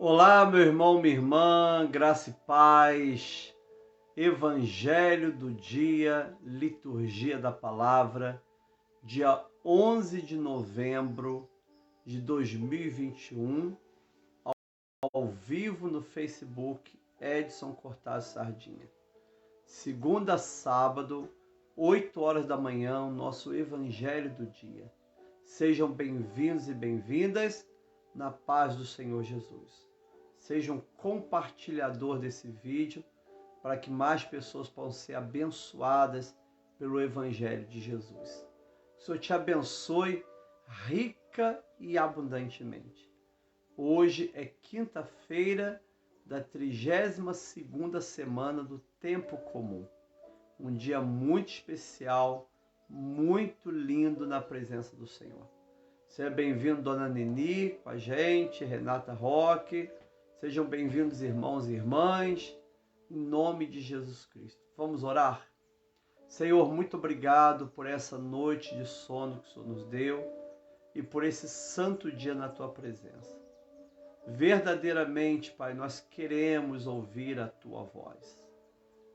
Olá, meu irmão, minha irmã, graça e paz, Evangelho do dia, liturgia da palavra, dia 11 de novembro de 2021, ao vivo no Facebook, Edson Cortaz Sardinha. Segunda a sábado, 8 horas da manhã, o nosso Evangelho do dia. Sejam bem-vindos e bem-vindas na paz do Senhor Jesus. Seja um compartilhador desse vídeo para que mais pessoas possam ser abençoadas pelo Evangelho de Jesus. Que o Senhor te abençoe rica e abundantemente. Hoje é quinta-feira da 32ª semana do Tempo Comum. Um dia muito especial, muito lindo na presença do Senhor. Seja bem-vindo, Dona Nini, com a gente, Renata Roque. Sejam bem-vindos, irmãos e irmãs, em nome de Jesus Cristo. Vamos orar? Senhor, muito obrigado por essa noite de sono que o Senhor nos deu e por esse santo dia na Tua presença. Verdadeiramente, Pai, nós queremos ouvir a Tua voz.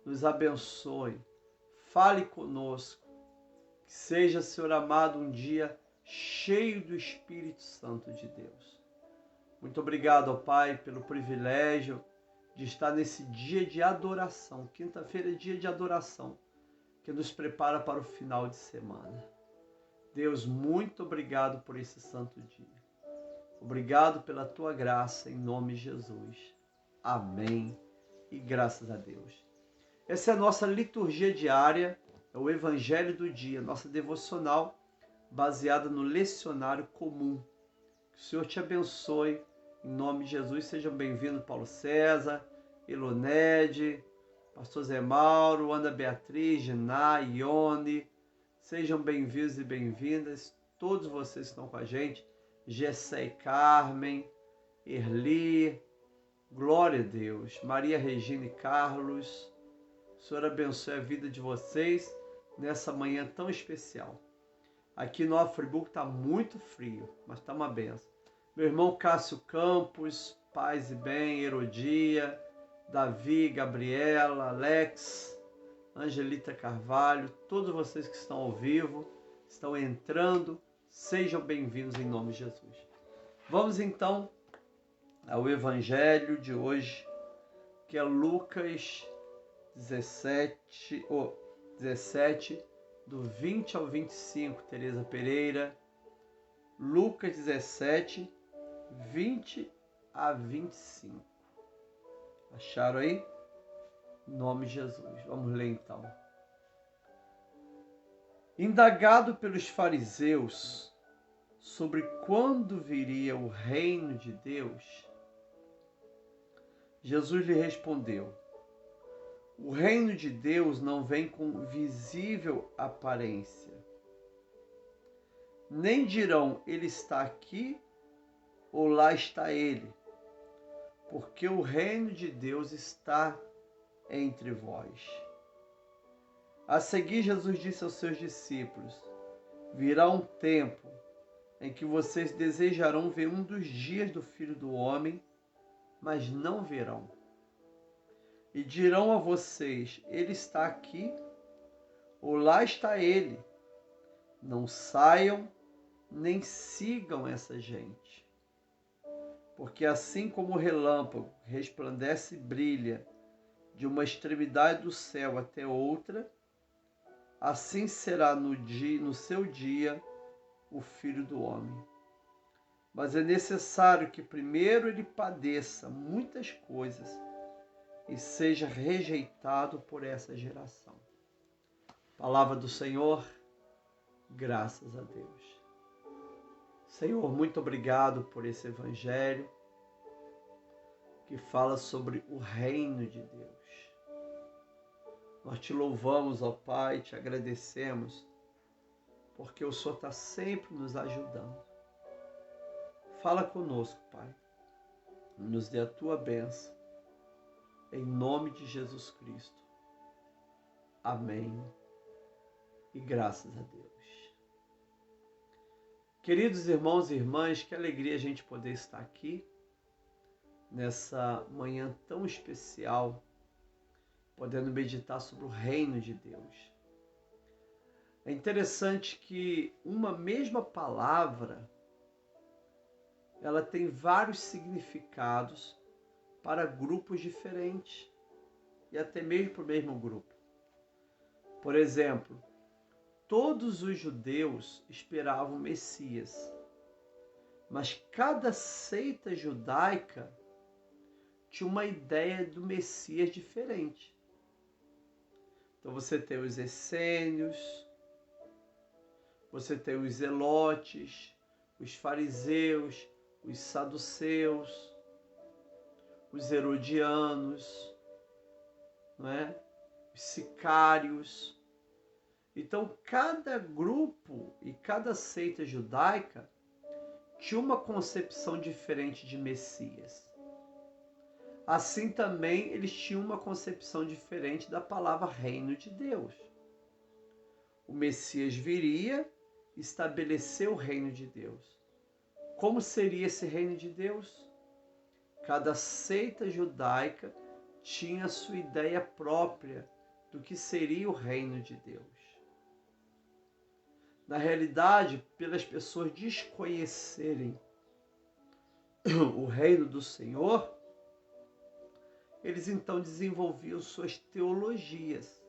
Nos abençoe, fale conosco, que seja, Senhor amado, um dia cheio do Espírito Santo de Deus. Muito obrigado, ó Pai, pelo privilégio de estar nesse dia de adoração. Quinta-feira é dia de adoração, que nos prepara para o final de semana. Deus, muito obrigado por esse santo dia. Obrigado pela Tua graça, em nome de Jesus. Amém. E graças a Deus. Essa é a nossa liturgia diária, é o Evangelho do dia, nossa devocional, baseada no lecionário comum. Que o Senhor te abençoe, em nome de Jesus. Sejam bem-vindos, Paulo César, Elonede, Pastor Zé Mauro, Ana Beatriz, Giná, Ione. Sejam bem-vindos e bem-vindas, todos vocês que estão com a gente. Gessé e Carmen, Erli, glória a Deus. Maria Regina e Carlos. O Senhor abençoe a vida de vocês nessa manhã tão especial. Aqui no Nova Friburgo está muito frio, mas está uma benção. Meu irmão Cássio Campos, paz e bem, Herodia, Davi, Gabriela, Alex, Angelita Carvalho, todos vocês que estão ao vivo, estão entrando, sejam bem-vindos em nome de Jesus. Vamos então ao Evangelho de hoje, que é Lucas 17, do 20 ao 25, Tereza Pereira. Lucas 17, 20 a 25. Acharam aí? Em nome de Jesus. Vamos ler então. Indagado pelos fariseus sobre quando viria o reino de Deus, Jesus lhe respondeu: o reino de Deus não vem com visível aparência. Nem dirão, ele está aqui ou lá está ele, porque o reino de Deus está entre vós. A seguir, Jesus disse aos seus discípulos: virá um tempo em que vocês desejarão ver um dos dias do Filho do Homem, mas não verão. E dirão a vocês, ele está aqui, ou lá está ele. Não saiam, nem sigam essa gente. Porque assim como o relâmpago resplandece e brilha de uma extremidade do céu até outra, assim será no seu dia o Filho do Homem. Mas é necessário que primeiro ele padeça muitas coisas e seja rejeitado por essa geração. Palavra do Senhor, graças a Deus. Senhor, muito obrigado por esse Evangelho que fala sobre o reino de Deus. Nós te louvamos, ó Pai, te agradecemos, porque o Senhor está sempre nos ajudando. Fala conosco, Pai, nos dê a tua bênção, em nome de Jesus Cristo. Amém. E graças a Deus. Queridos irmãos e irmãs, que alegria a gente poder estar aqui nessa manhã tão especial, podendo meditar sobre o reino de Deus. É interessante que uma mesma palavra, ela tem vários significados para grupos diferentes e até mesmo para o mesmo grupo. Por exemplo, todos os judeus esperavam o Messias, mas cada seita judaica tinha uma ideia do Messias diferente. Então você tem os essênios, você tem os zelotes, os fariseus, os saduceus, os herodianos, não é? Os sicários. Então, cada grupo e cada seita judaica tinha uma concepção diferente de Messias. Assim também eles tinham uma concepção diferente da palavra reino de Deus. O Messias viria estabelecer o reino de Deus. Como seria esse reino de Deus? Cada seita judaica tinha a sua ideia própria do que seria o reino de Deus. Na realidade, pelas pessoas desconhecerem o reino do Senhor, eles então desenvolviam suas teologias,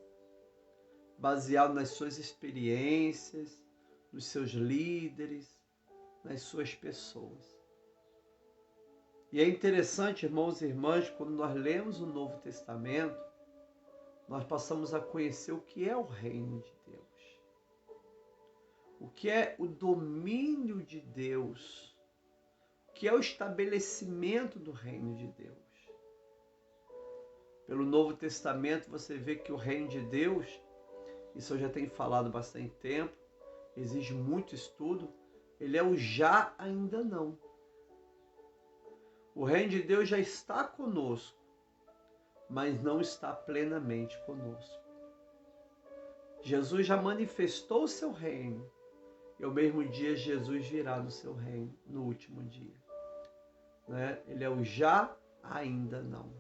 baseado nas suas experiências, nos seus líderes, nas suas pessoas. E é interessante, irmãos e irmãs, quando nós lemos o Novo Testamento, nós passamos a conhecer o que é o reino de Deus. O que é o domínio de Deus, o que é o estabelecimento do reino de Deus. Pelo Novo Testamento você vê que o reino de Deus, isso eu já tenho falado há bastante tempo, exige muito estudo, ele é o já ainda não. O reino de Deus já está conosco, mas não está plenamente conosco. Jesus já manifestou o seu reino, e ao mesmo dia Jesus virá no seu reino, no último dia. Né? Ele é o já ainda não.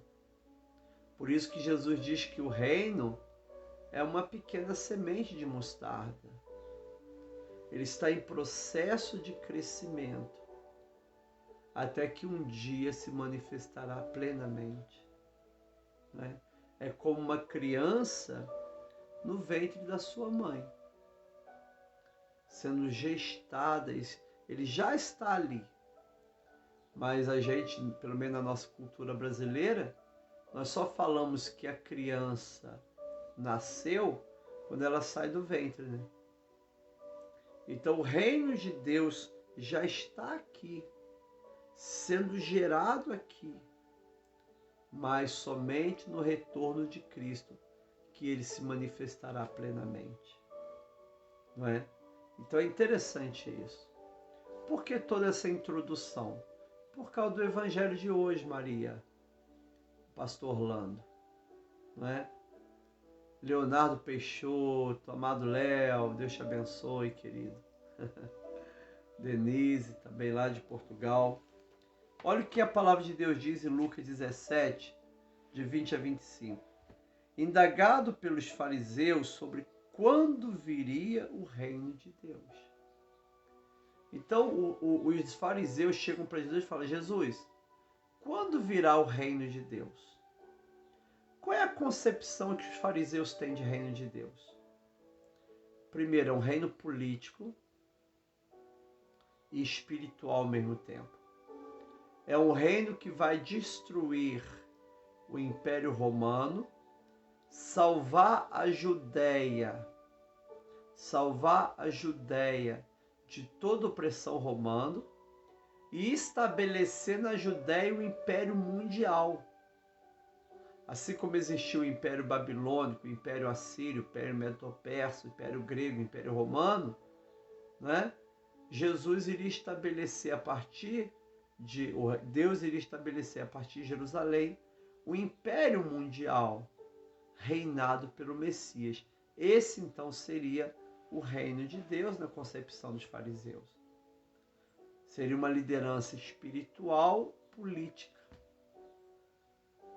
Por isso que Jesus diz que o reino é uma pequena semente de mostarda. Ele está em processo de crescimento, até que um dia se manifestará plenamente. Né? É como uma criança no ventre da sua mãe, sendo gestada, ele já está ali. Mas a gente, pelo menos na nossa cultura brasileira, nós só falamos que a criança nasceu quando ela sai do ventre, né? Então o reino de Deus já está aqui, sendo gerado aqui, mas somente no retorno de Cristo que ele se manifestará plenamente. Não é? Então é interessante isso. Por que toda essa introdução? Por causa do evangelho de hoje, Maria, pastor Orlando, não é? Leonardo Peixoto, amado Léo, Deus te abençoe, querido. Denise, também lá de Portugal. Olha o que a palavra de Deus diz em Lucas 17, de 20 a 25. Indagado pelos fariseus sobre quando viria o reino de Deus. Então, os fariseus chegam para Jesus e falam: Jesus, quando virá o reino de Deus? Qual é a concepção que os fariseus têm de reino de Deus? Primeiro, é um reino político e espiritual ao mesmo tempo. É um reino que vai destruir o Império Romano, salvar a Judéia de toda opressão romana e estabelecer na Judéia o Império Mundial. Assim como existiu o Império Babilônico, o Império Assírio, o Império Medo-Persa, o Império Grego, o Império Romano, né? Deus iria estabelecer a partir de Jerusalém o Império Mundial, reinado pelo Messias. Esse então seria o reino de Deus na concepção dos fariseus. Seria uma liderança espiritual, política.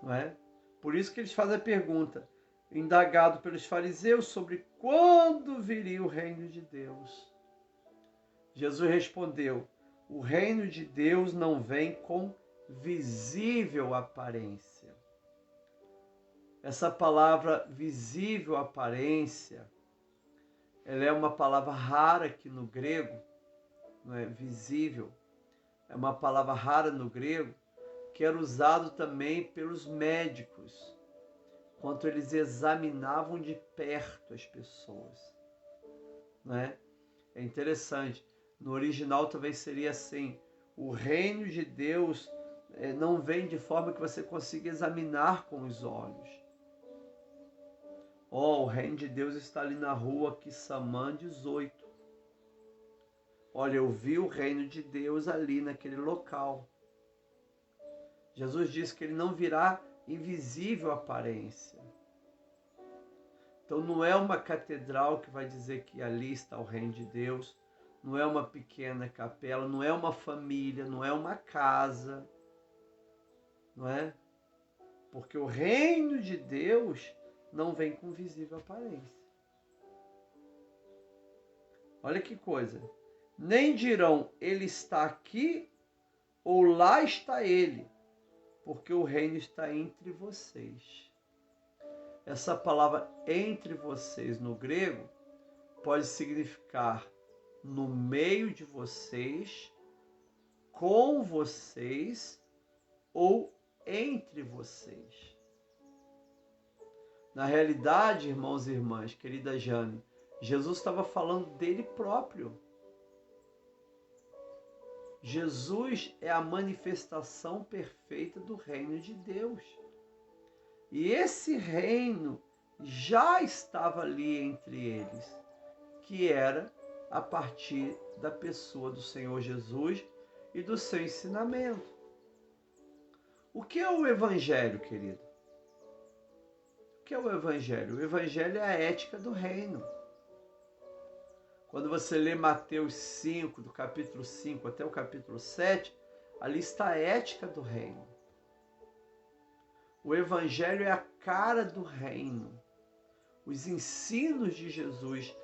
não é? Por isso que eles fazem a pergunta, indagado pelos fariseus, sobre quando viria o reino de Deus. Jesus respondeu, o reino de Deus não vem com visível aparência. Essa palavra visível aparência, ela é uma palavra rara aqui no grego, não é? Visível. É uma palavra rara no grego, que era usado também pelos médicos, quando eles examinavam de perto as pessoas. Não é? É interessante. No original talvez seria assim, o reino de Deus não vem de forma que você consiga examinar com os olhos. O reino de Deus está ali na rua Quissamã 18. Olha, eu vi o reino de Deus ali naquele local. Jesus disse que ele não virá em visível aparência. Então não é uma catedral que vai dizer que ali está o reino de Deus, não é uma pequena capela, não é uma família, não é uma casa, não é? Porque o reino de Deus não vem com visível aparência. Olha que coisa. Nem dirão, ele está aqui ou lá está ele, porque o reino está entre vocês. Essa palavra entre vocês no grego pode significar no meio de vocês, com vocês ou entre vocês. Na realidade, irmãos e irmãs, querida Jane, Jesus estava falando dele próprio. Jesus é a manifestação perfeita do reino de Deus. E esse reino já estava ali entre eles, que era a partir da pessoa do Senhor Jesus e do seu ensinamento. O que é o Evangelho, querido? O que é o Evangelho? O Evangelho é a ética do reino. Quando você lê Mateus 5, do capítulo 5 até o capítulo 7, ali está a ética do reino. O Evangelho é a cara do reino. Os ensinos de Jesus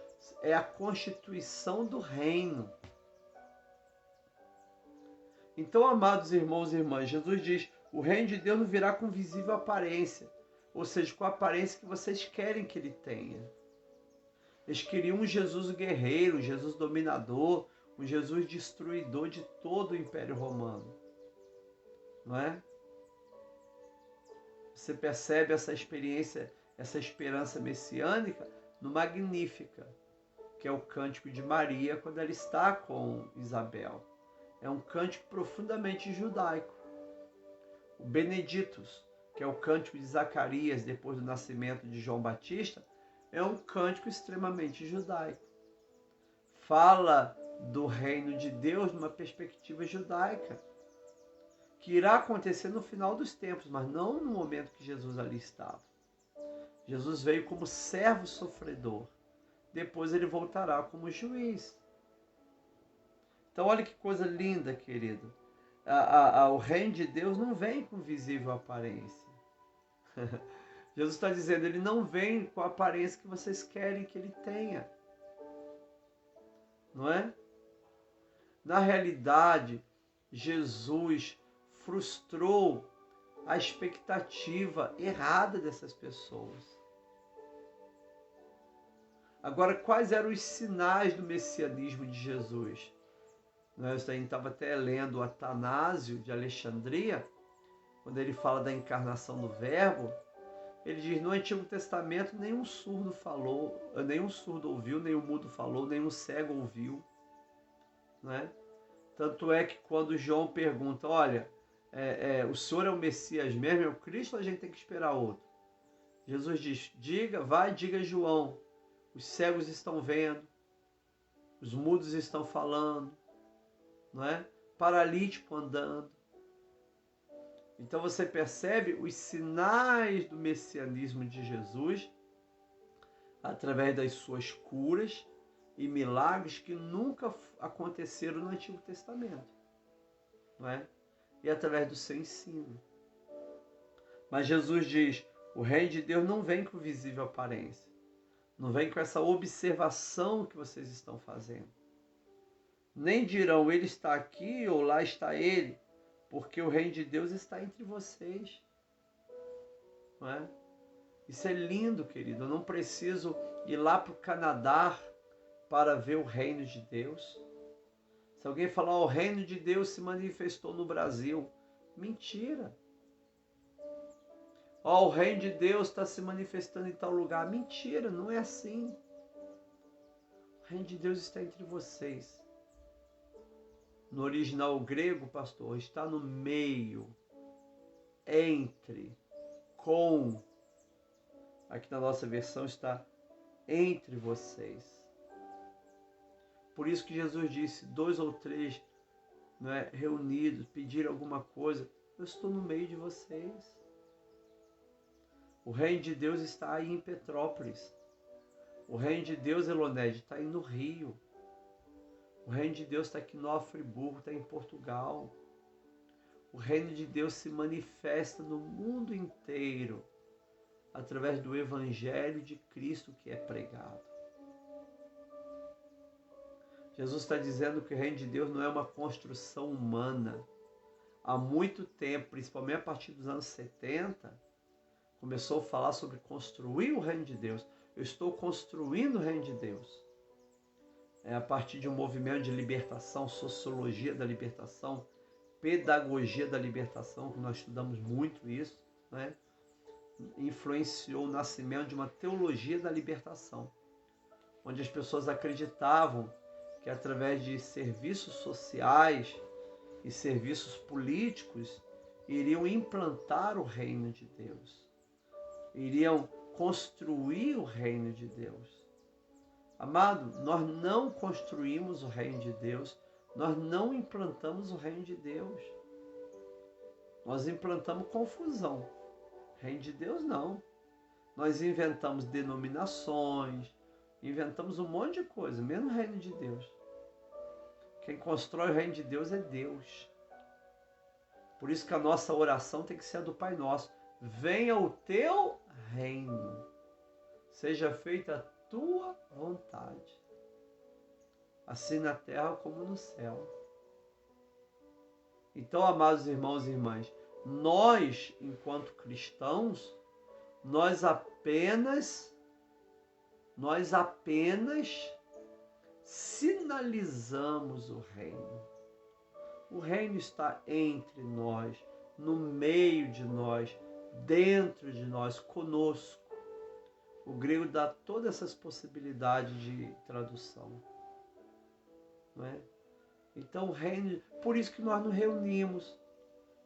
é a constituição do reino. Então, amados irmãos e irmãs, Jesus diz, o reino de Deus não virá com visível aparência, ou seja, com a aparência que vocês querem que ele tenha. Eles queriam um Jesus guerreiro, um Jesus dominador, um Jesus destruidor de todo o Império Romano. Não é? Você percebe essa experiência, essa esperança messiânica no Magnífica, que é o cântico de Maria quando ela está com Isabel. É um cântico profundamente judaico. O Benedictus, que é o cântico de Zacarias depois do nascimento de João Batista, é um cântico extremamente judaico. Fala do reino de Deus numa perspectiva judaica, que irá acontecer no final dos tempos, mas não no momento que Jesus ali estava. Jesus veio como servo sofredor. Depois ele voltará como juiz. Então olha que coisa linda, querido. O reino de Deus não vem com visível aparência. Jesus está dizendo, ele não vem com a aparência que vocês querem que ele tenha. Não é? Na realidade, Jesus frustrou a expectativa errada dessas pessoas. Agora, quais eram os sinais do messianismo de Jesus? Eu estava até lendo o Atanásio de Alexandria, quando ele fala da encarnação do Verbo, ele diz, no Antigo Testamento nenhum surdo falou, nenhum surdo ouviu, nenhum mudo falou, nenhum cego ouviu. Né? Tanto é que quando João pergunta, olha, o Senhor é o Messias mesmo, é o Cristo, ou a gente tem que esperar outro? Jesus diz, diga a João, os cegos estão vendo, os mudos estão falando, não é? Paralítico andando. Então você percebe os sinais do messianismo de Jesus através das suas curas e milagres que nunca aconteceram no Antigo Testamento, não é? E através do seu ensino. Mas Jesus diz, o reino de Deus não vem com visível aparência. Não vem com essa observação que vocês estão fazendo. Nem dirão, ele está aqui ou lá está ele, porque o reino de Deus está entre vocês. Não é? Isso é lindo, querido. Eu não preciso ir lá para o Canadá para ver o reino de Deus. Se alguém falar, o reino de Deus se manifestou no Brasil. Mentira. O reino de Deus está se manifestando em tal lugar. Mentira, não é assim. O reino de Deus está entre vocês. No original grego, pastor, está no meio, entre, com. Aqui na nossa versão está entre vocês. Por isso que Jesus disse, 2 ou 3 reunidos, pedir alguma coisa, eu estou no meio de vocês. O reino de Deus está aí em Petrópolis. O reino de Deus, Elonede, está aí no Rio. O reino de Deus está aqui no Friburgo, está em Portugal. O reino de Deus se manifesta no mundo inteiro através do Evangelho de Cristo que é pregado. Jesus está dizendo que o reino de Deus não é uma construção humana. Há muito tempo, principalmente a partir dos anos 70, começou a falar sobre construir o reino de Deus. Eu estou construindo o reino de Deus. É a partir de um movimento de libertação, sociologia da libertação, pedagogia da libertação, que nós estudamos muito isso, né? Influenciou o nascimento de uma teologia da libertação, onde as pessoas acreditavam que através de serviços sociais e serviços políticos iriam implantar o reino de Deus, iriam construir o reino de Deus. Amado, nós não construímos o reino de Deus, nós não implantamos o reino de Deus. Nós implantamos confusão. Reino de Deus não. Nós inventamos denominações, inventamos um monte de coisa, menos o reino de Deus. Quem constrói o reino de Deus é Deus. Por isso que a nossa oração tem que ser a do Pai Nosso. Venha o teu reino. Seja feita a tua vontade. Assim na terra como no céu. Então, amados irmãos e irmãs, nós, enquanto cristãos, nós apenas sinalizamos o reino. O reino está entre nós, no meio de nós, dentro de nós, conosco. O grego dá todas essas possibilidades de tradução. Não é? Então, o reino, por isso que nós nos reunimos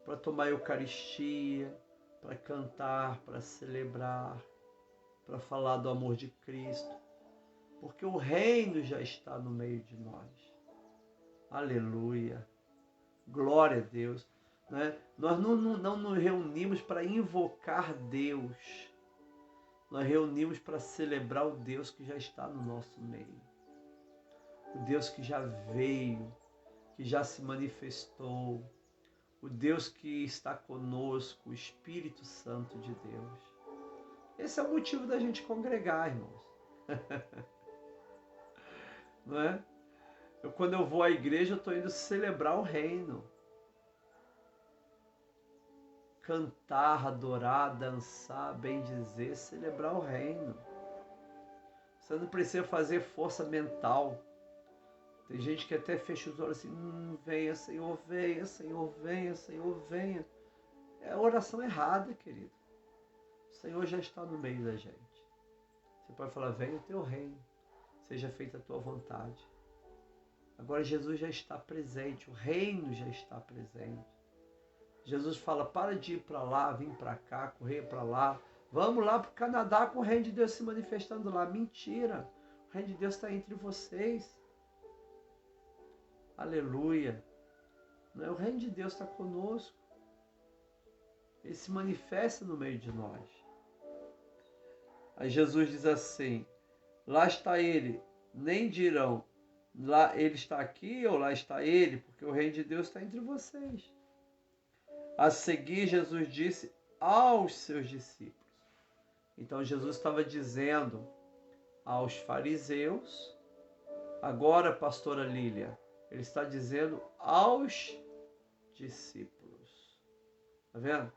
para tomar a Eucaristia, para cantar, para celebrar, para falar do amor de Cristo, porque o reino já está no meio de nós. Aleluia! Glória a Deus! Né? Nós não nos reunimos para invocar Deus, nós reunimos para celebrar o Deus que já está no nosso meio, o Deus que já veio, que já se manifestou, o Deus que está conosco, o Espírito Santo de Deus. Esse é o motivo da gente congregar, irmãos. Não é? Quando eu vou à igreja, eu estou indo celebrar o reino. Cantar, adorar, dançar, bendizer, celebrar o reino. Você não precisa fazer força mental. Tem gente que até fecha os olhos assim, venha Senhor, venha Senhor, venha Senhor, venha. É a oração errada, querido. O Senhor já está no meio da gente. Você pode falar, venha o teu reino, seja feita a tua vontade. Agora Jesus já está presente, o reino já está presente. Jesus fala, para de ir para lá, vir para cá, correr para lá. Vamos lá para o Canadá com o reino de Deus se manifestando lá. Mentira, o reino de Deus está entre vocês. Aleluia. Não é? O reino de Deus está conosco. Ele se manifesta no meio de nós. Aí Jesus diz assim, lá está ele, nem dirão, lá ele está aqui ou lá está ele, porque o reino de Deus está entre vocês. A seguir, Jesus disse, aos seus discípulos. Então Jesus estava dizendo aos fariseus, agora, pastora Lília, ele está dizendo aos discípulos. Está vendo?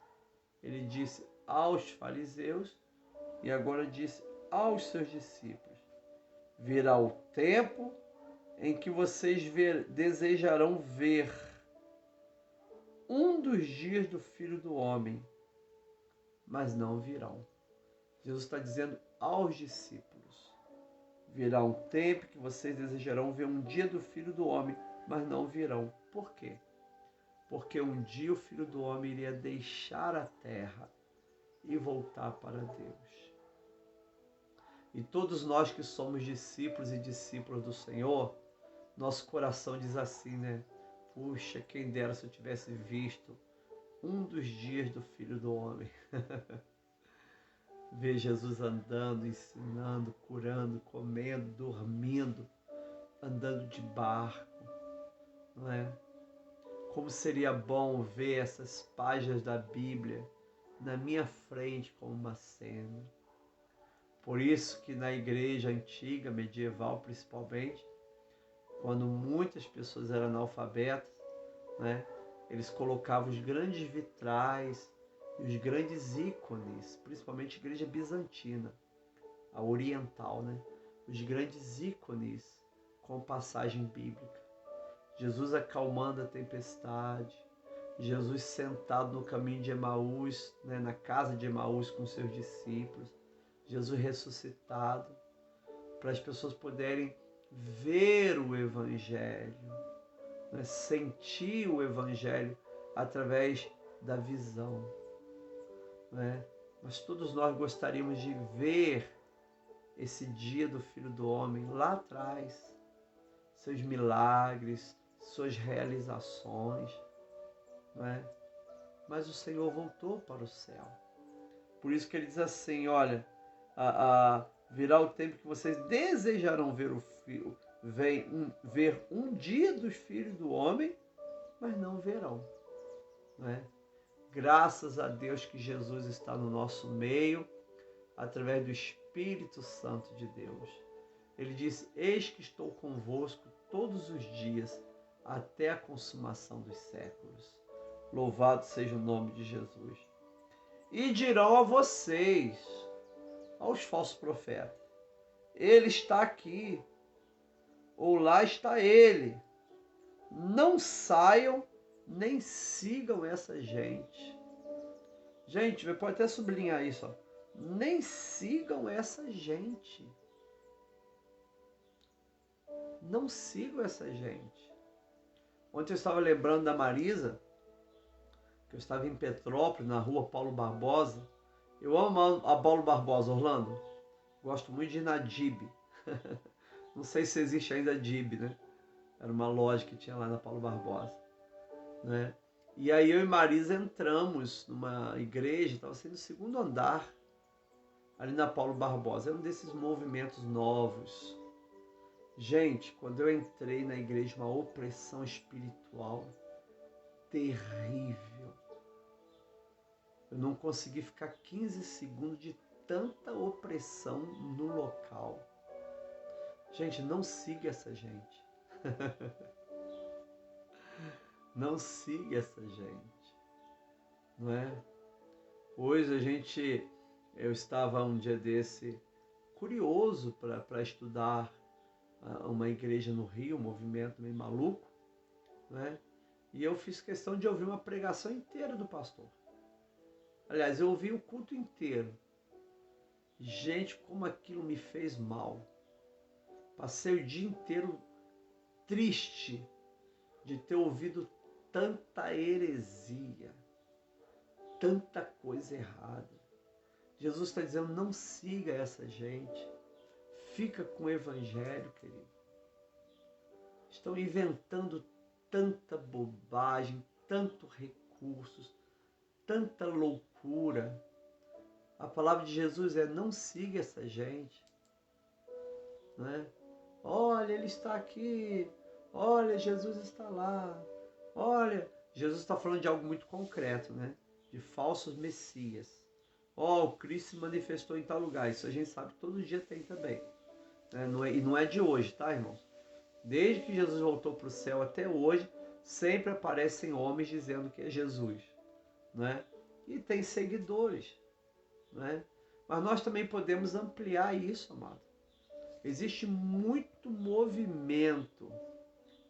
Ele disse aos fariseus e agora disse aos seus discípulos. Virá o tempo em que vocês desejarão ver um dos dias do Filho do Homem, mas não virão. Jesus está dizendo aos discípulos. Virá um tempo que vocês desejarão ver um dia do Filho do Homem, mas não virão. Por quê? Porque um dia o Filho do Homem iria deixar a terra e voltar para Deus. E todos nós que somos discípulos e discípulas do Senhor, nosso coração diz assim, né? Puxa, quem dera se eu tivesse visto um dos dias do Filho do Homem. Ver Jesus andando, ensinando, curando, comendo, dormindo, andando de barco, não é? Como seria bom ver essas páginas da Bíblia na minha frente como uma cena. Por isso que na igreja antiga, medieval principalmente, quando muitas pessoas eram analfabetas, né, eles colocavam os grandes vitrais e os grandes ícones, principalmente a igreja bizantina, a oriental, né, os grandes ícones com passagem bíblica. Jesus acalmando a tempestade, Jesus sentado no caminho de Emaús, né, na casa de Emaús com seus discípulos, Jesus ressuscitado, para as pessoas poderem ver o Evangelho, né, sentir o Evangelho através da visão. Né? Mas todos nós gostaríamos de ver esse dia do Filho do Homem lá atrás, seus milagres, suas realizações, não é? Mas o Senhor voltou para o céu. Por isso que ele diz assim, olha, virá o tempo que vocês desejarão ver ver um dia dos filhos do homem, mas não verão. Não é? Graças a Deus que Jesus está no nosso meio, através do Espírito Santo de Deus. Ele diz, eis que estou convosco todos os dias, até a consumação dos séculos. Louvado seja o nome de Jesus. E dirão a vocês, aos falsos profetas, ele está aqui, ou lá está ele. Não saiam, nem sigam essa gente. Gente, pode até sublinhar isso, ó. Nem sigam essa gente. Não sigam essa gente. Ontem eu estava lembrando da Marisa, que eu estava em Petrópolis, na rua Paulo Barbosa. Eu amo a Paulo Barbosa, Orlando. Gosto muito de ir na DIB. Não sei se existe ainda a DIB, né? Era uma loja que tinha lá na Paulo Barbosa, né? E aí eu e Marisa entramos numa igreja, estava sendo o segundo andar, ali na Paulo Barbosa. Era um desses movimentos novos. Gente, quando eu entrei na igreja, uma opressão espiritual terrível. Eu não consegui ficar 15 segundos de tanta opressão no local. Gente, não siga essa gente. Não siga essa gente. Não é? Hoje eu estava um dia desse curioso para estudar uma igreja no Rio, um movimento meio maluco, né? E eu fiz questão de ouvir uma pregação inteira do pastor. Aliás, eu ouvi o culto inteiro. Gente, como aquilo me fez mal. Passei o dia inteiro triste de ter ouvido tanta heresia, tanta coisa errada. Jesus está dizendo, não siga essa gente. Fica com o Evangelho, querido. Estão inventando tanta bobagem, tantos recursos, tanta loucura. A palavra de Jesus é, não siga essa gente. Não é? Olha, ele está aqui. Olha, Jesus está lá. Olha, Jesus está falando de algo muito concreto, né? de falsos messias. O Cristo se manifestou em tal lugar. Isso a gente sabe que todo dia tem também. E não é de hoje, tá, irmãos? Desde que Jesus voltou para o céu até hoje, sempre aparecem homens dizendo que é Jesus. Né? E tem seguidores. Né? Mas nós também podemos ampliar isso, amado. Existe muito movimento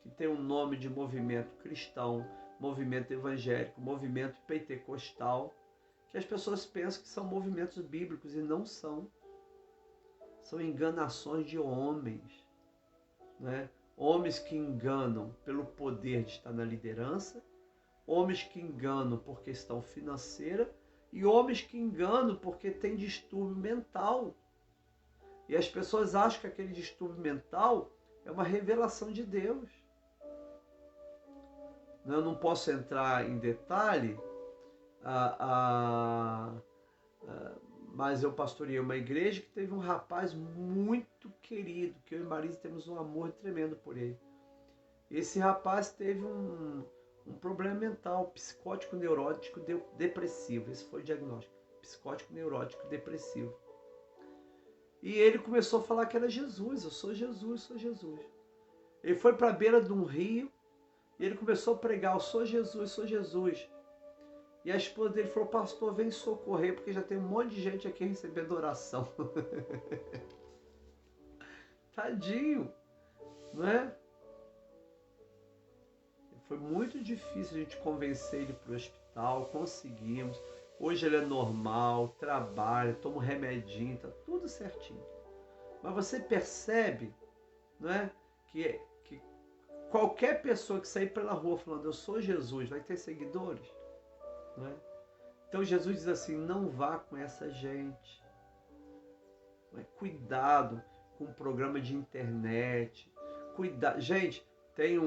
que tem o nome de movimento cristão, movimento evangélico, movimento pentecostal, que as pessoas pensam que são movimentos bíblicos e não são. São enganações de homens, né? Homens que enganam pelo poder de estar na liderança, homens que enganam por questão financeira e homens que enganam porque tem distúrbio mental. E as pessoas acham que aquele distúrbio mental é uma revelação de Deus. Eu não posso entrar em detalhe, mas eu pastoreei uma igreja que teve um rapaz muito querido, que eu e Marisa temos um amor tremendo por ele. Esse rapaz teve um problema mental, psicótico, neurótico, depressivo. Esse foi o diagnóstico, psicótico, neurótico, depressivo. E ele começou a falar que era Jesus, eu sou Jesus, sou Jesus. Ele foi para a beira de um rio e ele começou a pregar, eu sou Jesus, sou Jesus. E a esposa dele falou, pastor, vem socorrer, porque já tem um monte de gente aqui recebendo oração. Tadinho, não é? Foi muito difícil a gente convencer ele para o hospital, conseguimos. Hoje ele é normal, trabalha, toma um remedinho, tá tudo certinho. Mas você percebe, não é, que qualquer pessoa que sair pela rua falando, eu sou Jesus, vai ter seguidores? Não é? Então Jesus diz assim, não vá com essa gente. Cuidado com o programa de internet. Gente, tem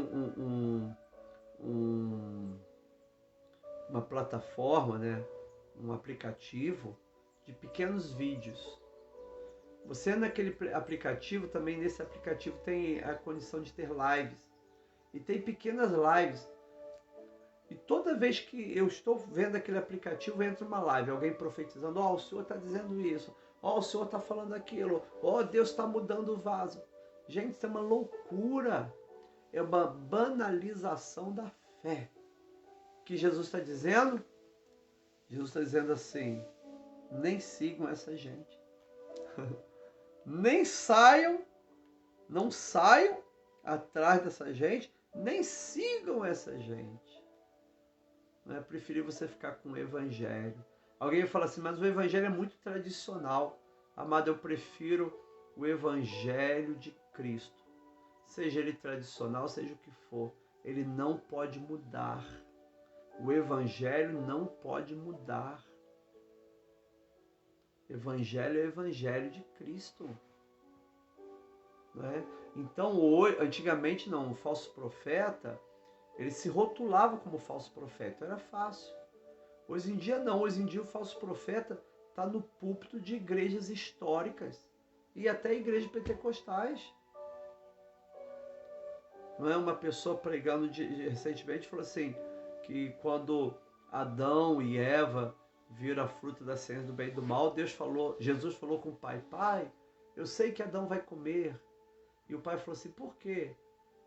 uma plataforma, né? Um aplicativo de pequenos vídeos. Você naquele aplicativo, também nesse aplicativo tem a condição de ter lives. E tem pequenas lives. E toda vez que eu estou vendo aquele aplicativo, entra uma live, alguém profetizando, o Senhor está dizendo isso, o Senhor está falando aquilo, Deus está mudando o vaso. Gente, isso é uma loucura. É uma banalização da fé. O que Jesus está dizendo? Jesus está dizendo assim, nem sigam essa gente. Nem não saiam atrás dessa gente, nem sigam essa gente. Não é preferir você ficar com o evangelho. Alguém fala assim, mas o evangelho é muito tradicional. Amado, eu prefiro o evangelho de Cristo. Seja ele tradicional, seja o que for, ele não pode mudar. O evangelho não pode mudar. Evangelho é o evangelho de Cristo. Não é? Então, antigamente não, o falso profeta, ele se rotulava como falso profeta, era fácil. Hoje em dia não, hoje em dia o falso profeta está no púlpito de igrejas históricas e até igrejas pentecostais. Não é? Uma pessoa pregando recentemente falou assim, que quando Adão e Eva viram a fruta da ciência do bem e do mal, Jesus falou com o pai, pai, eu sei que Adão vai comer. E o pai falou assim, por quê?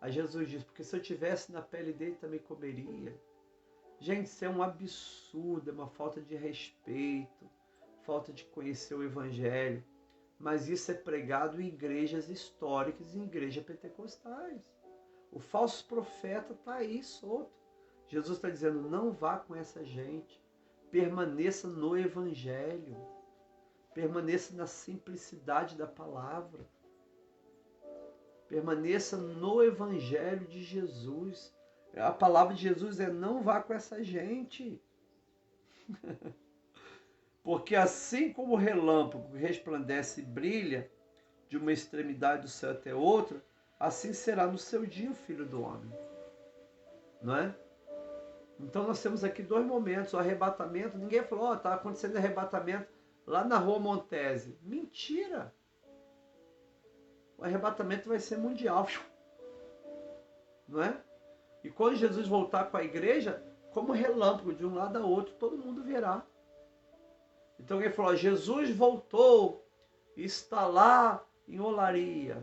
Aí Jesus disse, porque se eu tivesse na pele dele também comeria. Gente, isso é um absurdo, é uma falta de respeito, falta de conhecer o evangelho. Mas isso é pregado em igrejas históricas e em igrejas pentecostais. O falso profeta está aí solto. Jesus está dizendo, não vá com essa gente. Permaneça no evangelho. Permaneça na simplicidade da palavra. Permaneça no evangelho de Jesus. A palavra de Jesus é, não vá com essa gente. Porque assim como o relâmpago resplandece e brilha de uma extremidade do céu até outra, assim será no seu dia o Filho do Homem. Não é? Então nós temos aqui dois momentos. O arrebatamento, ninguém falou, está acontecendo arrebatamento lá na Rua Montese. Mentira! O arrebatamento vai ser mundial. Não é? E quando Jesus voltar com a igreja, como relâmpago, de um lado a outro, todo mundo verá. Então ele falou, Jesus voltou, está lá em Olaria.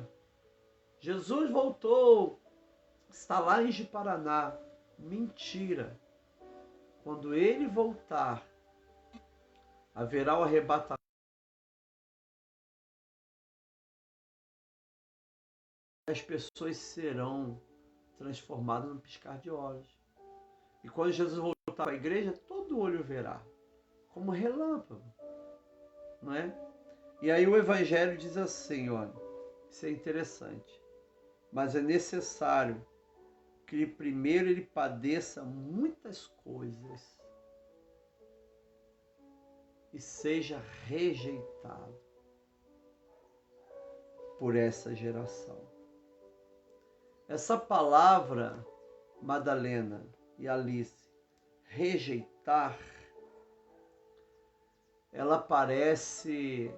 Jesus voltou, está lá em Ji-Paraná. Mentira. Quando ele voltar, haverá o arrebatamento. As pessoas serão transformadas num piscar de olhos. E quando Jesus voltar para a igreja, todo olho verá, como relâmpago, não é? E aí o Evangelho diz assim, olha, isso é interessante, mas é necessário que primeiro ele padeça muitas coisas e seja rejeitado por essa geração. Essa palavra, Madalena e Alice, rejeitar, ela aparece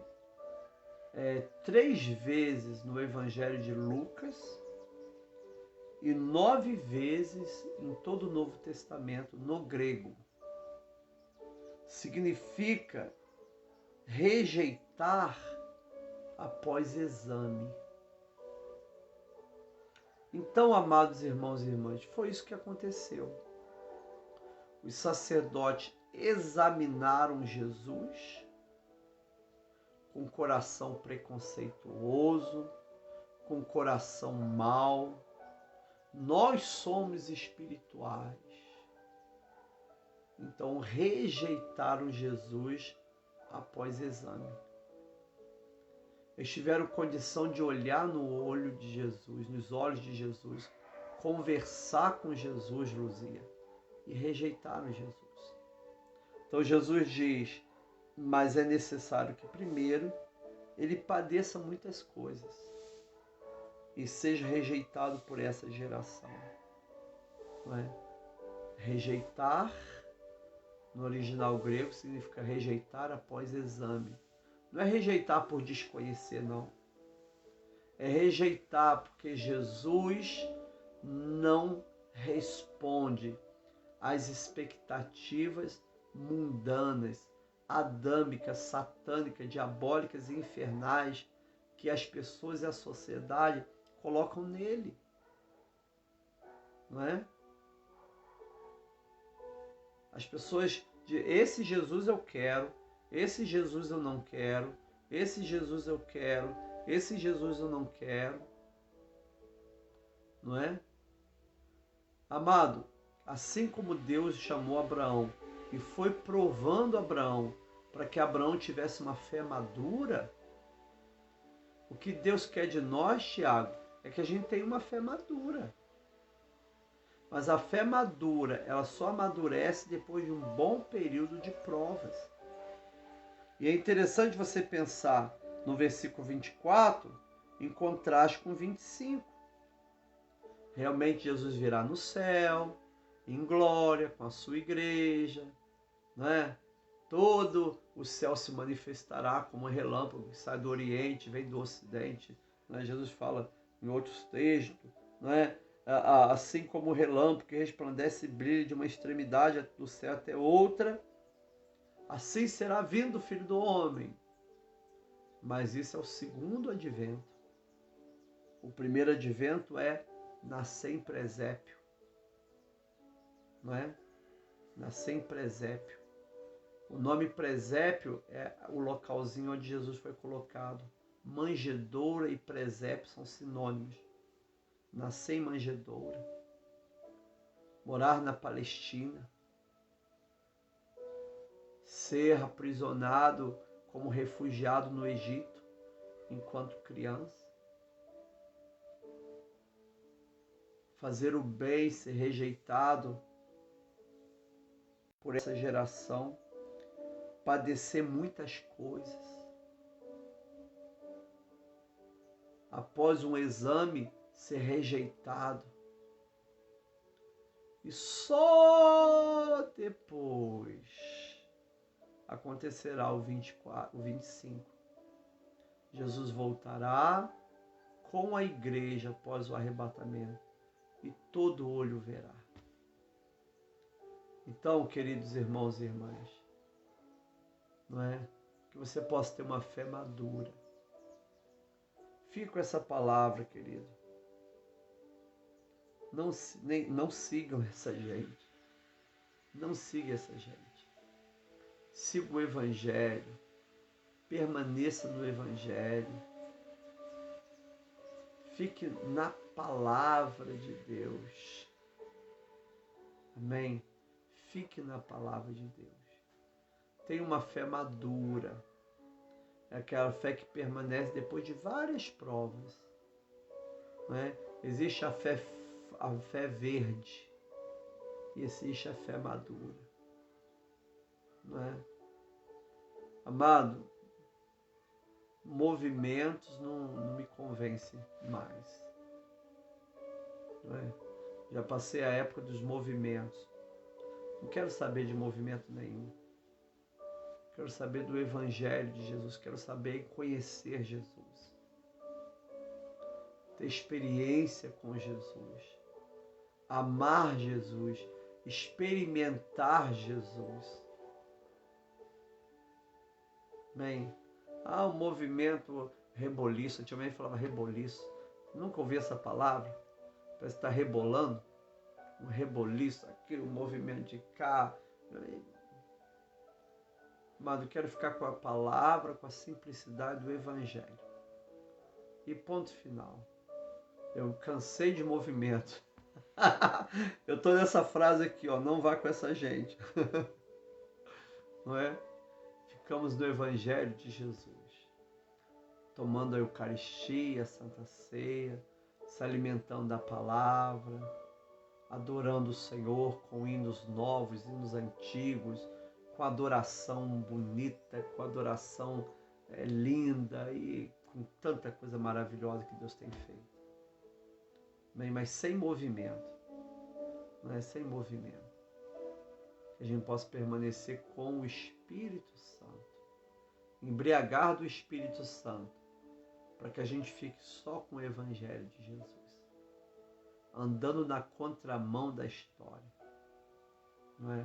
3 vezes no Evangelho de Lucas e 9 vezes em todo o Novo Testamento, no grego. Significa rejeitar após exame. Então, amados irmãos e irmãs, foi isso que aconteceu. Os sacerdotes examinaram Jesus com coração preconceituoso, com coração mau. Nós somos espirituais. Então, rejeitaram Jesus após exame. Eles tiveram condição de olhar no olho de Jesus, nos olhos de Jesus, conversar com Jesus, Luzia, e rejeitaram Jesus. Então Jesus diz, mas é necessário que primeiro ele padeça muitas coisas e seja rejeitado por essa geração. Não é? Rejeitar, no original grego, significa rejeitar após exame. Não é rejeitar por desconhecer, não. É rejeitar porque Jesus não responde às expectativas mundanas, adâmicas, satânicas, diabólicas e infernais que as pessoas e a sociedade colocam nele. Não é? As pessoas dizem, esse Jesus eu quero, esse Jesus eu não quero, esse Jesus eu quero, esse Jesus eu não quero. Não é? Amado, assim como Deus chamou Abraão e foi provando Abraão para que Abraão tivesse uma fé madura, o que Deus quer de nós, Tiago, é que a gente tenha uma fé madura. Mas a fé madura, ela só amadurece depois de um bom período de provas. E é interessante você pensar no versículo 24 em contraste com 25. Realmente Jesus virá no céu, em glória, com a sua igreja, né? Todo o céu se manifestará como um relâmpago que sai do Oriente, vem do Ocidente. Né? Jesus fala em outros textos, né? Assim como o relâmpago que resplandece e brilha de uma extremidade do céu até outra, assim será vindo o Filho do Homem. Mas isso é o segundo advento. O primeiro advento é nascer em presépio. Não é? Nascer em presépio. O nome presépio é o localzinho onde Jesus foi colocado. Manjedoura e presépio são sinônimos. Nascer em manjedoura. Morar na Palestina. Ser aprisionado como refugiado no Egito enquanto criança. Fazer o bem, ser rejeitado por essa geração. Padecer muitas coisas. Após um exame, ser rejeitado. E só depois acontecerá o 24, o 25. Jesus voltará com a igreja após o arrebatamento e todo olho verá. Então, queridos irmãos e irmãs, não é? Que você possa ter uma fé madura. Fique com essa palavra, querido. Não sigam essa gente. Não siga essa gente. Siga o Evangelho. Permaneça no Evangelho. Fique na palavra de Deus. Amém? Fique na palavra de Deus. Tenha uma fé madura. É aquela fé que permanece depois de várias provas. Não é? Existe a fé verde e existe a fé madura. Não é? Amado, movimentos não me convencem mais. Não é? Já passei a época dos movimentos. Não quero saber de movimento nenhum. Quero saber do Evangelho de Jesus. Quero saber e conhecer Jesus. Ter experiência com Jesus. Amar Jesus. Experimentar Jesus. Bem, o movimento reboliço. Antigamente falava reboliço. Nunca ouvi essa palavra. Parece que está rebolando. Um reboliço aqui, um movimento de cá. Mas eu quero ficar com a palavra, com a simplicidade do Evangelho. E ponto final. Eu cansei de movimento. Eu estou nessa frase aqui, ó, não vá com essa gente. Não é? Ficamos no Evangelho de Jesus. Tomando a Eucaristia, a Santa Ceia, se alimentando da palavra, adorando o Senhor com hinos novos, hinos antigos, com adoração bonita, com adoração linda e com tanta coisa maravilhosa que Deus tem feito. Mas sem movimento, não é? Sem movimento. Que a gente possa permanecer com o Espírito Santo, embriagar do Espírito Santo, para que a gente fique só com o Evangelho de Jesus, andando na contramão da história, não é?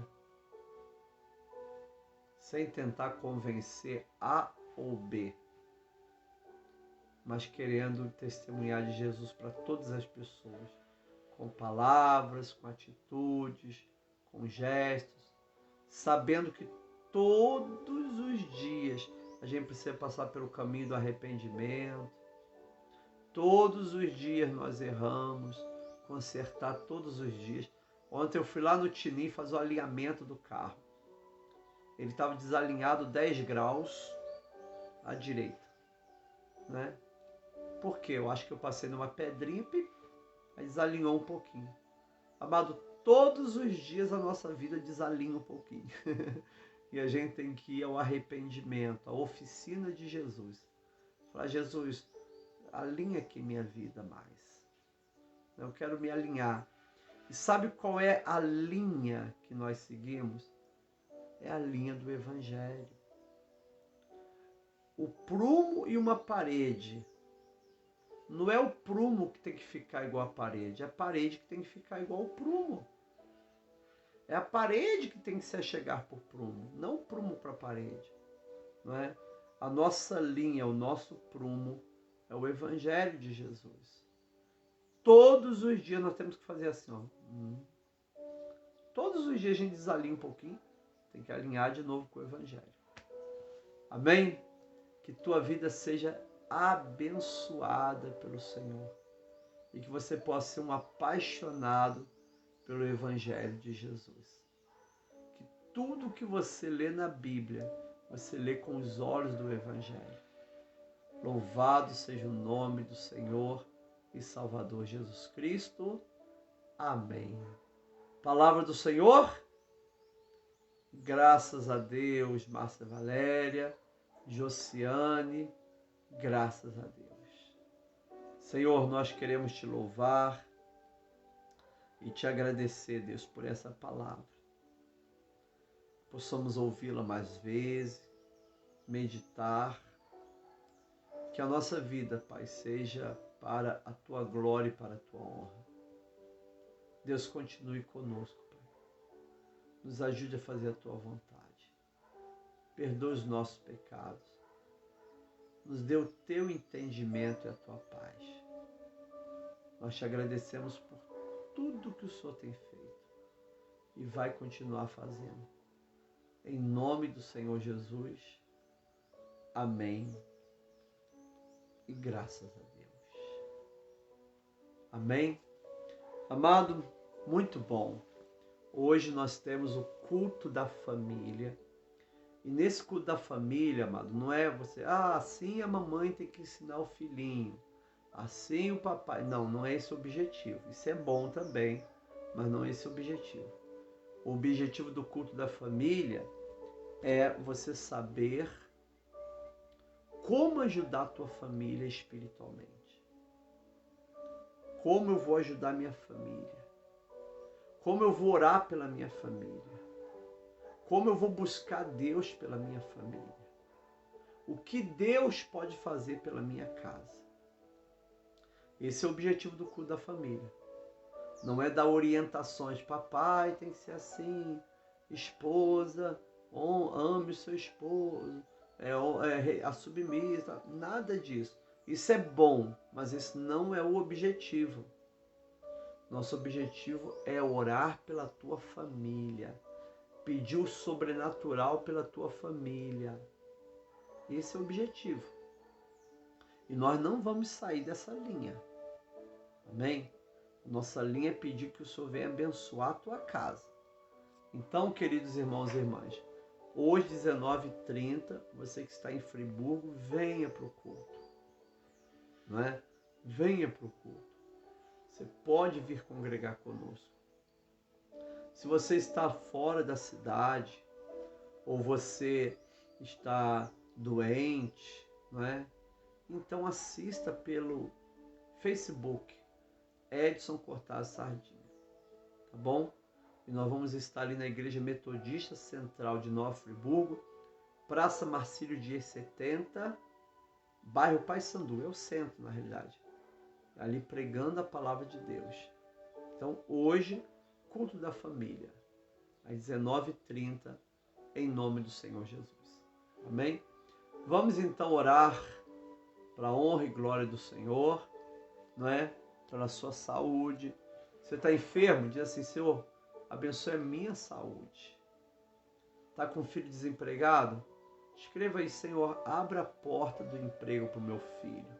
Sem tentar convencer A ou B, mas querendo testemunhar de Jesus para todas as pessoas, com palavras, com atitudes, com gestos, sabendo que todos os dias a gente precisa passar pelo caminho do arrependimento, todos os dias nós erramos, consertar todos os dias. Ontem eu fui lá no Tinim fazer o alinhamento do carro. Ele estava desalinhado 10 graus à direita, né? Por quê? Eu acho que eu passei numa pedrinha e desalinhou um pouquinho. Amado, todos os dias a nossa vida desalinha um pouquinho. E a gente tem que ir ao arrependimento, à oficina de Jesus. Falar, Jesus, alinha aqui minha vida mais. Eu quero me alinhar. E sabe qual é a linha que nós seguimos? É a linha do Evangelho. O prumo e uma parede. Não é o prumo que tem que ficar igual à parede, é a parede que tem que ficar igual ao prumo. É a parede que tem que se achegar por prumo, não o prumo para a parede. Não é? A nossa linha, o nosso prumo é o Evangelho de Jesus. Todos os dias nós temos que fazer assim, ó. Todos os dias a gente desalinha um pouquinho, tem que alinhar de novo com o Evangelho. Amém? Que tua vida seja abençoada pelo Senhor e que você possa ser um apaixonado pelo Evangelho de Jesus. Que tudo que você lê na Bíblia, você lê com os olhos do Evangelho. Louvado seja o nome do Senhor e Salvador Jesus Cristo. Amém. Palavra do Senhor. Graças a Deus, Márcia Valéria, Josiane, graças a Deus. Senhor, nós queremos te louvar e te agradecer, Deus, por essa palavra. Possamos ouvi-la mais vezes, meditar. Que a nossa vida, Pai, seja para a tua glória e para a tua honra. Deus, continue conosco, Pai. nos ajude a fazer a tua vontade. Perdoa os nossos pecados. Nos dê o teu entendimento e a tua paz. Nós te agradecemos por tudo que o Senhor tem feito e vai continuar fazendo. Em nome do Senhor Jesus. Amém. E graças a Deus. Amém. Amado, muito bom. Hoje nós temos o culto da família. E nesse culto da família, amado, não é você, assim a mamãe tem que ensinar o filhinho, assim o papai. Não, não é esse o objetivo. Isso é bom também, mas não é esse o objetivo. O objetivo do culto da família é você saber como ajudar a tua família espiritualmente. Como eu vou ajudar minha família. Como eu vou orar pela minha família. Como eu vou buscar Deus pela minha família. O que Deus pode fazer pela minha casa. Esse é o objetivo do culto da família. Não é dar orientações. Papai tem que ser assim. Esposa, ame o seu esposo. A submissa. Nada disso. Isso é bom, mas esse não é o objetivo. Nosso objetivo é orar pela tua família. Pedir o sobrenatural pela tua família. Esse é o objetivo. E nós não vamos sair dessa linha. Amém? Nossa linha é pedir que o Senhor venha abençoar a tua casa. Então, queridos irmãos e irmãs, hoje, 19h30, você que está em Friburgo, venha para o culto. Não é? Venha para o culto. Você pode vir congregar conosco. Se você está fora da cidade, ou você está doente, não é? Então assista pelo Facebook, Edson Cortaz Sardinha, tá bom? E nós vamos estar ali na Igreja Metodista Central de Nova Friburgo, Praça Marcílio Dias 70, bairro Paissandu, é o centro na realidade, ali pregando a palavra de Deus. Então hoje, culto da família, às 19h30, em nome do Senhor Jesus. Amém? Vamos então orar para a honra e glória do Senhor, não é? Pela sua saúde. Você está enfermo? Diz assim, Senhor, abençoe a minha saúde. Está com um filho desempregado? Escreva aí, Senhor, abra a porta do emprego para o meu filho.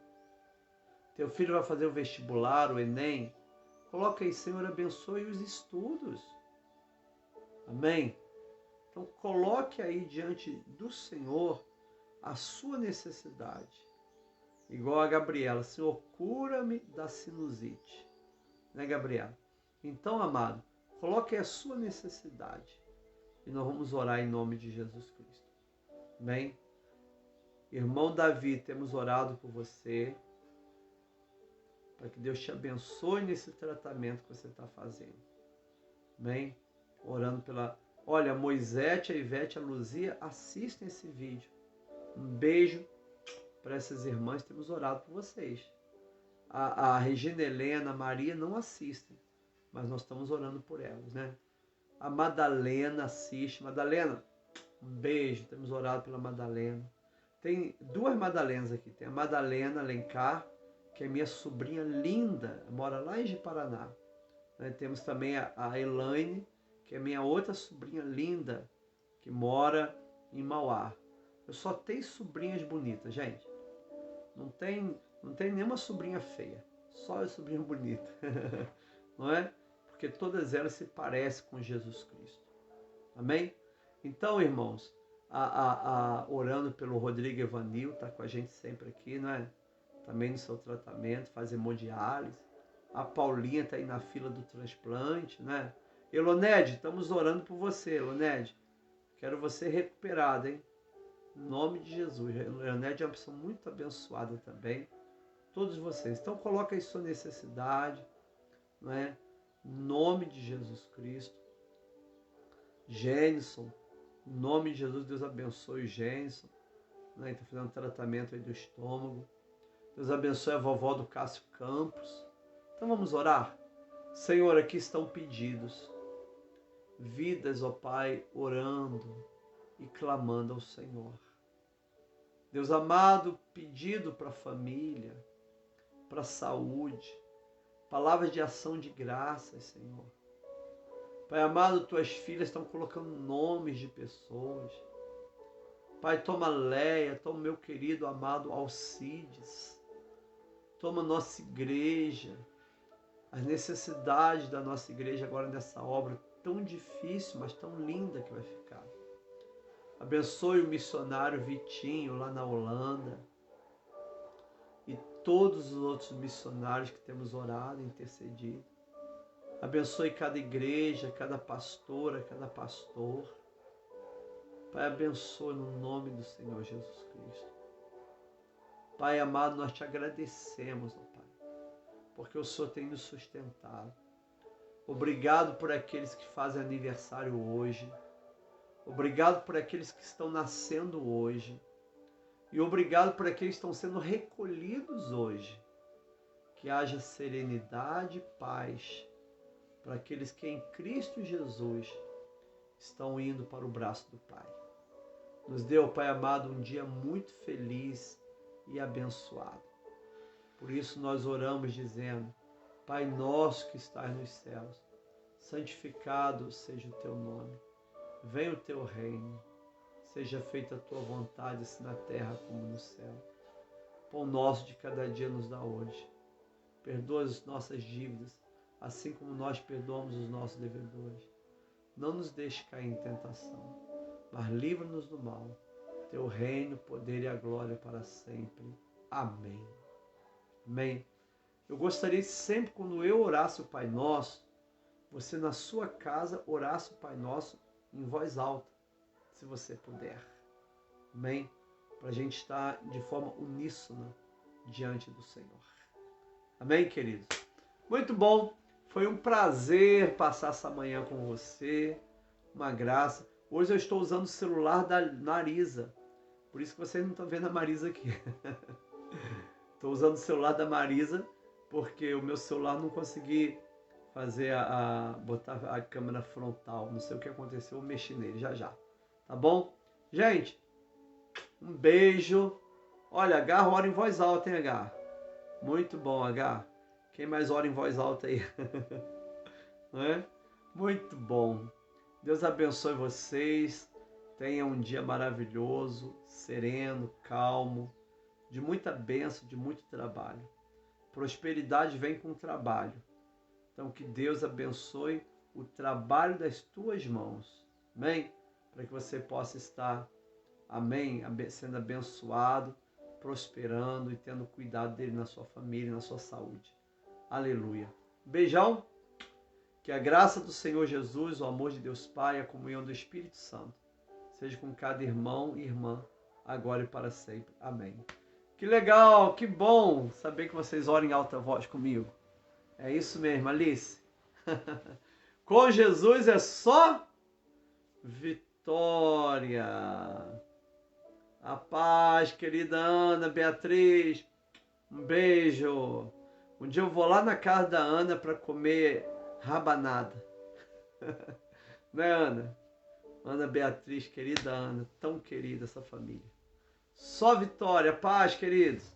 Teu filho vai fazer o vestibular, o Enem? Coloca aí, Senhor, abençoe os estudos. Amém? Então, coloque aí diante do Senhor a sua necessidade. Igual a Gabriela, Senhor, cura-me da sinusite. Né, Gabriela? Então, amado, coloque aí a sua necessidade. E nós vamos orar em nome de Jesus Cristo. Amém? Irmão Davi, temos orado por você. Para que Deus te abençoe nesse tratamento que você está fazendo. Amém? Orando pela... Olha, a Moisete, a Ivete, a Luzia, assistem esse vídeo. Um beijo para essas irmãs, temos orado por vocês. A Regina Helena, a Maria não assistem, mas nós estamos orando por elas, né? A Madalena assiste. Madalena, um beijo, temos orado pela Madalena. Tem duas Madalenas aqui. Tem a Madalena Alencar, que é minha sobrinha linda, mora lá em Ji-Paraná. Temos também a Elaine, que é minha outra sobrinha linda, que mora em Mauá. Eu só tenho sobrinhas bonitas, gente. Não tem nenhuma sobrinha feia, só a sobrinha bonita. Não é? Porque todas elas se parecem com Jesus Cristo. Amém? Então, irmãos, orando pelo Rodrigo Evanil, está com a gente sempre aqui, não é? Também no seu tratamento, faz hemodiálise. A Paulinha está aí na fila do transplante, né? Elonede, estamos orando por você, Elonede. Quero você recuperada, hein? Em nome de Jesus. Elonede é uma pessoa muito abençoada também. Todos vocês. Então coloca aí sua necessidade, não é? Em nome de Jesus Cristo. Gênison, em nome de Jesus, Deus abençoe o Gênison. Né? Está fazendo tratamento aí do estômago. Deus abençoe a vovó do Cássio Campos. Então vamos orar? Senhor, aqui estão pedidos. vidas, ó Pai, orando e clamando ao Senhor. Deus amado, pedido para a família, para a saúde, palavras de ação de graças, Senhor. Pai amado, tuas filhas estão colocando nomes de pessoas. Pai, toma Leia, toma meu querido amado Alcides, toma nossa igreja, as necessidades da nossa igreja agora nessa obra tão difícil, mas tão linda que vai ficar. Abençoe o missionário Vitinho lá na Holanda e todos os outros missionários que temos orado e intercedido. Abençoe cada igreja, cada pastora, cada pastor. Pai, abençoe no nome do Senhor Jesus Cristo. Pai amado, nós te agradecemos, ó Pai, porque o Senhor tem nos sustentado. Obrigado por aqueles que fazem aniversário hoje. Obrigado por aqueles que estão nascendo hoje. E obrigado por aqueles que estão sendo recolhidos hoje. Que haja serenidade e paz para aqueles que em Cristo Jesus estão indo para o braço do Pai. Nos deu, Pai amado, um dia muito feliz e abençoado. Por isso nós oramos dizendo: Pai nosso que estás nos céus, santificado seja o teu nome. Venha o teu reino, seja feita a tua vontade, assim na terra como no céu. Pão nosso de cada dia nos dá hoje. Perdoa as nossas dívidas, assim como nós perdoamos os nossos devedores. Não nos deixe cair em tentação, mas livra-nos do mal. Teu reino, o poder e a glória para sempre. Amém. Amém. Eu gostaria que sempre, quando eu orasse o Pai Nosso, você na sua casa orasse o Pai Nosso em voz alta, se você puder. Amém? Para a gente estar de forma uníssona diante do Senhor. Amém, queridos? Muito bom. Foi um prazer passar essa manhã com você. Uma graça. Hoje eu estou usando o celular da Marisa. Por isso que vocês não estão vendo a Marisa aqui. Estou usando o celular da Marisa porque o meu celular não consegui fazer botar a câmera frontal. Não sei o que aconteceu, eu mexi nele já. Tá bom? Gente, um beijo. Olha, H ora em voz alta, hein, H? Muito bom, H. Quem mais ora em voz alta aí? Não é? Muito bom. Deus abençoe vocês. Tenham um dia maravilhoso, sereno, calmo, de muita bênção, de muito trabalho. Prosperidade vem com trabalho. Então, que Deus abençoe o trabalho das tuas mãos. Amém? Para que você possa estar, amém, sendo abençoado, prosperando e tendo cuidado dele na sua família, na sua saúde. Aleluia. Beijão. Que a graça do Senhor Jesus, o amor de Deus Pai, a comunhão do Espírito Santo seja com cada irmão e irmã, agora e para sempre. Amém. Que legal, que bom saber que vocês oram em alta voz comigo. É isso mesmo, Alice. Com Jesus é só vitória. A paz, querida Ana, Beatriz. Um beijo. Um dia eu vou lá na casa da Ana para comer rabanada. Né, Ana? Ana Beatriz, querida Ana. Tão querida essa família. Só vitória. Paz, queridos.